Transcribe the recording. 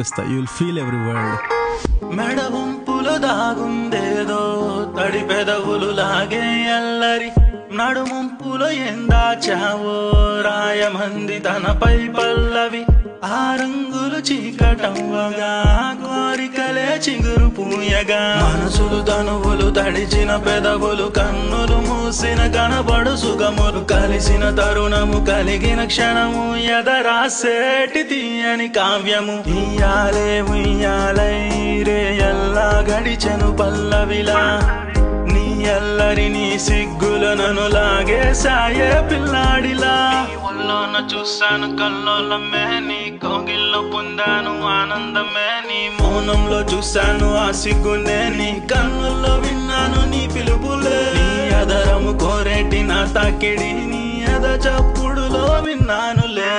You'll feel every word. మెడవంపులు దాగుందేదో తడి పెదవులు లాగే ఎల్లరి నడుముంపులో ఎందాచావో రాయమంది తనపై పల్లవి ఆ రంగులు చీకటవ్వగా కోరికలే చిగురు పూయగా మనసులు తనువులు తడిచిన పెదవులు కన్నులు మూసిన కనబడు సుగములు కలిసిన తరుణము కలిగిన క్షణము ఎదరాసేటి తీయని కావ్యము ఇయ్యాలే ఉయ్యాలై రే ఎల్లా గడిచెను పల్లవిలా నీ ఎల్లరి నీ సిగ్గులు నన్ను లాగేసాయే పిల్లాడిలా ఒళ్ళోన చూశాను కల్లోలమే నీ కోగిల్లో పొందాను ఆనందమే నీ మౌనంలో చూశాను ఆ సిగ్గునే నీ కన్నుల్లో విన్నాను నీ పిలుపులే నీ అదరము కోరేటి నా తాకిడి నీ ఎద చప్పుడులో విన్నానులే.